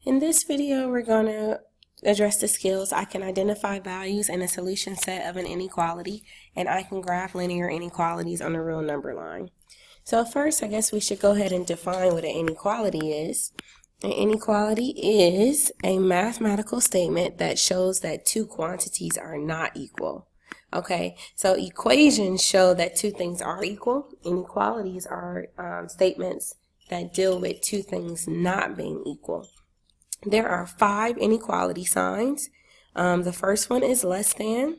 In this video, we're going to address the skills I can identify values in a solution set of an inequality, and I can graph linear inequalities on a real number line. So first, I guess we should go ahead and define what an inequality is. An inequality is a mathematical statement that shows that two quantities are not equal. Okay, so equations show that two things are equal. Inequalities are statements that deal with two things not being equal. There are 5 inequality signs. The first one is less than.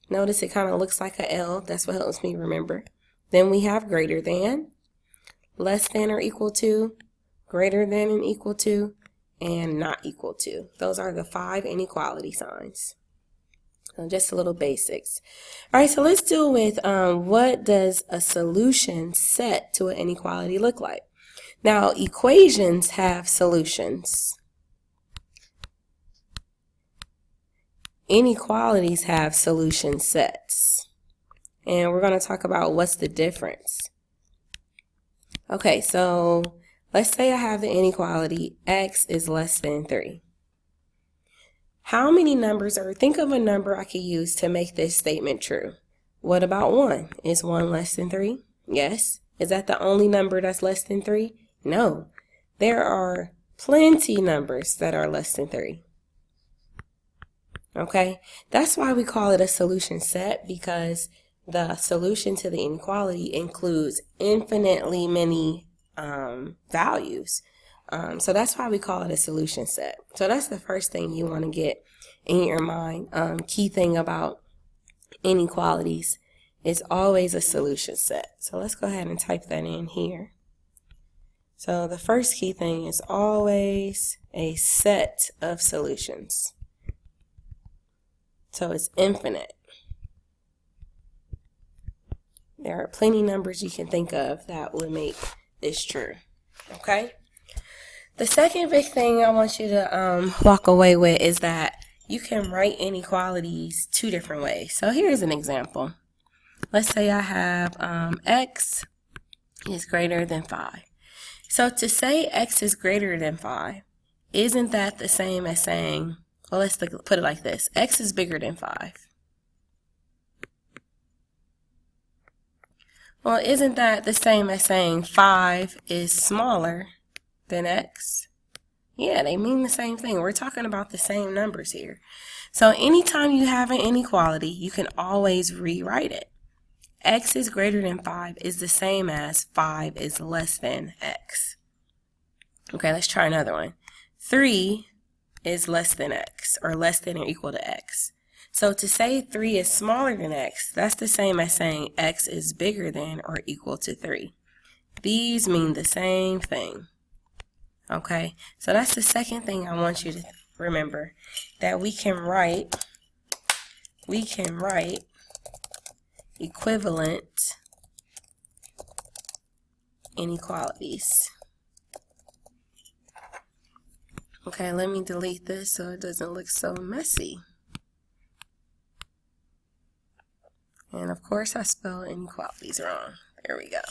Notice it kind of looks like a L. That's what helps me remember. Then we have greater than, less than or equal to, greater than and equal to, and not equal to. Those are the 5 inequality signs. So just a little basics. All right, so let's deal with what does a solution set to an inequality look like. Now, equations have solutions. Inequalities have solution sets. And we're going to talk about what's the difference. Okay, so let's say I have the inequality x is less than 3. How many numbers, or think of a number I could use to make this statement true. What about 1? Is 1 less than 3? Yes. Is that the only number that's less than 3? No. There are plenty numbers that are less than 3. Okay, that's why we call it a solution set, because the solution to the inequality includes infinitely many values. So that's why we call it a solution set. So that's the first thing you want to get in your mind. Key thing about inequalities is always a solution set. So let's go ahead and type that in here. So the first key thing is always a set of solutions. So it's infinite. There are plenty numbers you can think of that would make this true. Okay? The second big thing I want you to walk away with is that you can write inequalities 2 different ways. So here's an example. Let's say I have x is greater than 5. So to say x is greater than 5, isn't that the same as saying, well, let's put it like this. X is bigger than 5. Well, isn't that the same as saying 5 is smaller than x? Yeah, they mean the same thing. We're talking about the same numbers here. So anytime you have an inequality, you can always rewrite it. X is greater than 5 is the same as 5 is less than x. Okay, let's try another one. 3 is less than x, or less than or equal to x. So to say 3 is smaller than x, that's the same as saying x is bigger than or equal to 3. These mean the same thing. Okay, so that's the second thing I want you to remember, that we can write equivalent inequalities. Okay, let me delete this so it doesn't look so messy. And of course I spelled inequalities wrong. There we go.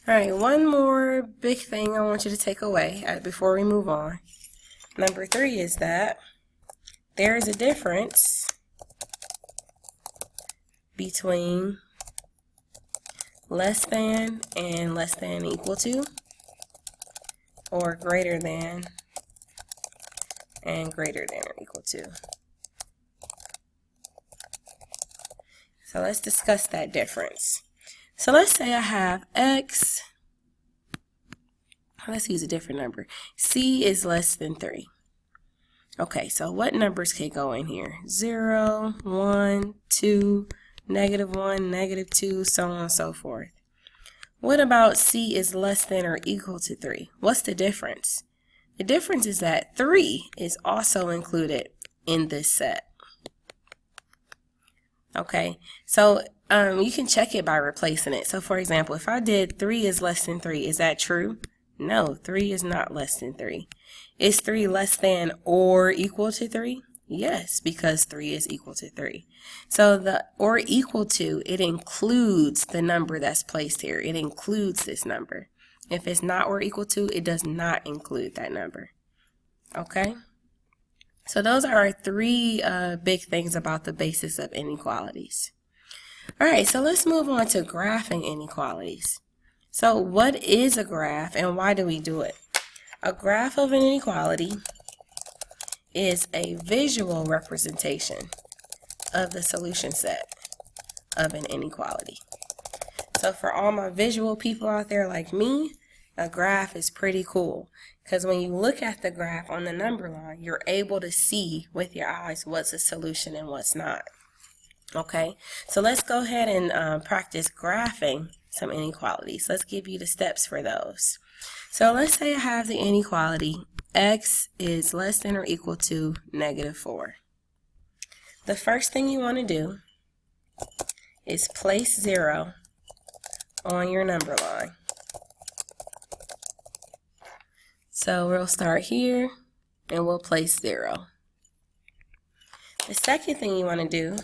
Alright, one more big thing I want you to take away before we move on. Number 3 is that there is a difference between less than and less than equal to, or greater than and greater than or equal to. So let's discuss that difference. So let's say I have x, let's use a different number. C is less than 3. Okay, so what numbers can go in here? 0, 1, 2, -1, -2, so on and so forth. What about C is less than or equal to 3? What's the difference? The difference is that 3 is also included in this set. Okay, so you can check it by replacing it. So for example, if I did 3 is less than 3, is that true? No, 3 is not less than 3. Is 3 less than or equal to 3? Yes, because 3 is equal to 3. So the or equal to, it includes the number that's placed here. It includes this number. If it's not or equal to, it does not include that number. Okay? So those are our three big things about the basis of inequalities. All right, so let's move on to graphing inequalities. So what is a graph and why do we do it? A graph of an inequality is a visual representation of the solution set of an inequality. So for all my visual people out there like me, a graph is pretty cool because when you look at the graph on the number line, you're able to see with your eyes what's a solution and what's not. Okay, so let's go ahead and practice graphing some inequalities. Let's give you the steps for those. So let's say I have the inequality x is less than or equal to -4. The first thing you want to do is place 0 on your number line. So we'll start here and we'll place 0. The second thing you want to do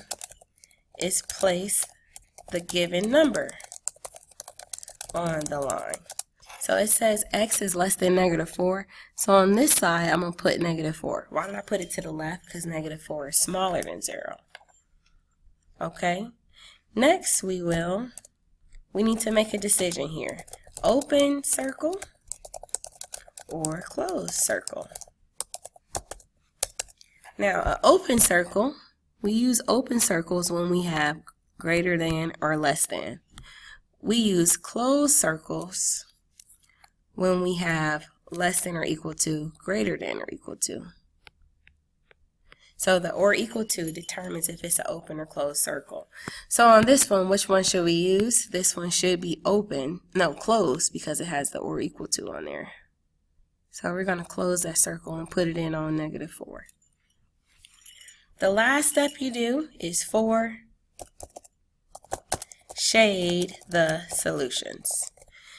is place the given number on the line. So it says x is less than -4. So on this side, I'm going to put -4. Why did I put it to the left? Because -4 is smaller than 0. Okay. Next, we need to make a decision here. Open circle or closed circle. Now, an open circle, we use open circles when we have greater than or less than. We use closed circles when we have less than or equal to, greater than or equal to. So the or equal to determines if it's an open or closed circle. So on this one, which one should we use? This one should be closed because it has the or equal to on there. So we're going to close that circle and put it in on -4. The last step you do is 4, shade the solutions.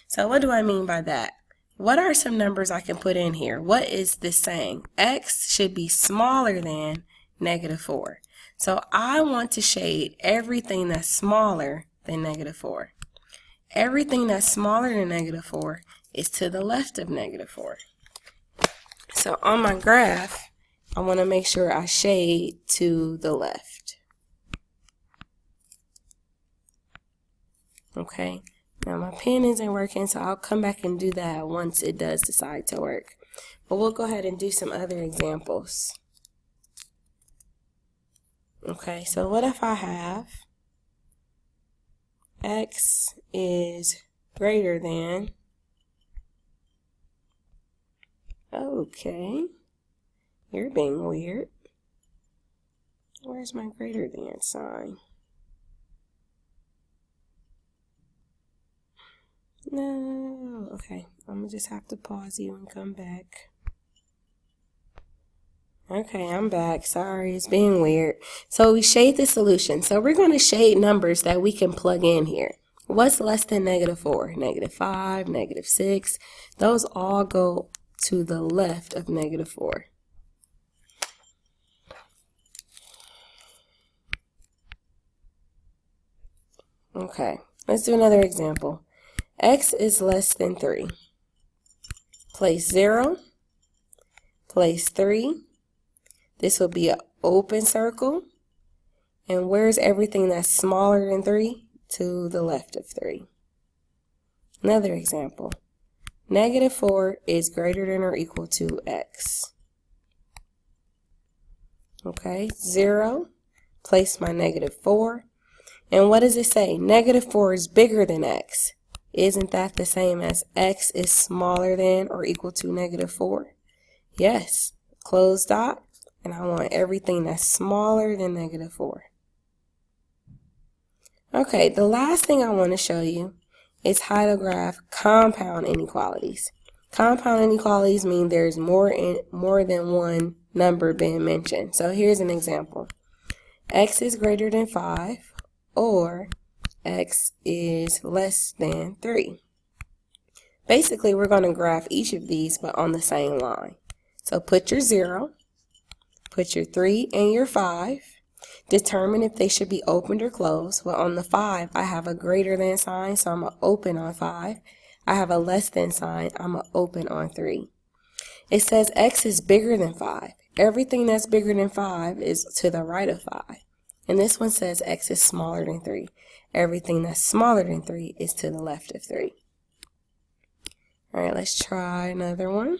So what do I mean by that? What are some numbers I can put in here? What is this saying? X should be smaller than -4. So I want to shade everything that's smaller than -4. Everything that's smaller than -4 is to the left of -4. So on my graph, I want to make sure I shade to the left. Okay. Now my pen isn't working, so I'll come back and do that once it does decide to work. But we'll go ahead and do some other examples. Okay, so what if I have x is greater than, okay, you're being weird. Where's my greater than sign? No. Okay, I'm gonna just have to pause you and come back. Okay, I'm back. Sorry, it's being weird. So we shade the solution. So we're going to shade numbers that we can plug in here. What's less than -4? -5, -6. Those all go to the left of -4. Okay, let's do another example. X is less than 3. Place 0, place 3. This will be an open circle. And where's everything that's smaller than 3? To the left of 3. Another example. -4 is greater than or equal to x. Okay, 0. Place my -4. And what does it say? -4 is bigger than x. Isn't that the same as x is smaller than or equal to -4? Yes. Close dot. And I want everything that's smaller than -4. Okay, the last thing I want to show you is how to graph compound inequalities. Compound inequalities mean there's more than one number being mentioned. So here's an example. X is greater than 5 or x is less than 3. Basically, we're going to graph each of these but on the same line. So put your 0. Put your 3 and your 5. Determine if they should be opened or closed. Well, on the 5, I have a greater than sign, so I'm going to open on 5. I have a less than sign. I'm going to open on 3. It says x is bigger than 5. Everything that's bigger than 5 is to the right of 5. And this one says x is smaller than 3. Everything that's smaller than 3 is to the left of 3. All right, let's try another one.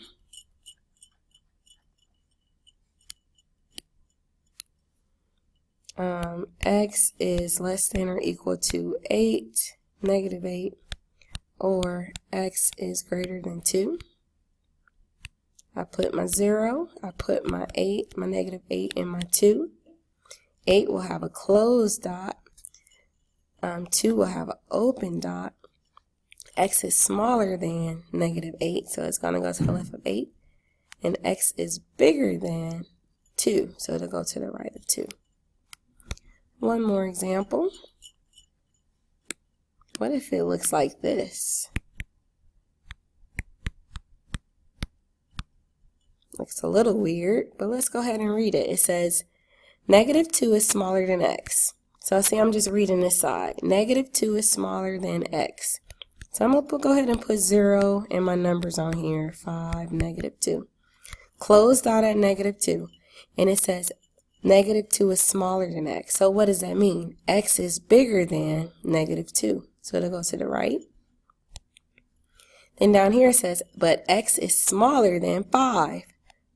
X is less than or equal to 8, negative 8, or x is greater than 2. I put my 0, I put my 8, my negative 8, and my 2. 8 will have a closed dot. 2 will have an open dot. X is smaller than negative 8, so it's going to go to the left of 8. And x is bigger than 2, so it'll go to the right of 2. One more example. What if it looks like this? Looks a little weird, but let's go ahead and read it. It says, negative 2 is smaller than x. So see, I'm just reading this side. Negative 2 is smaller than x. So I'm going to go ahead and put 0 and my numbers on here. 5, negative 2. Closed dot at negative 2. And it says negative 2 is smaller than x. So what does that mean? X is bigger than negative 2. So it'll go to the right. Then down here it says, but x is smaller than 5.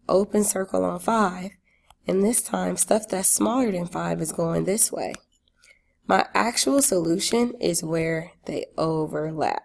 Open circle on 5. And this time, stuff that's smaller than 5 is going this way. My actual solution is where they overlap.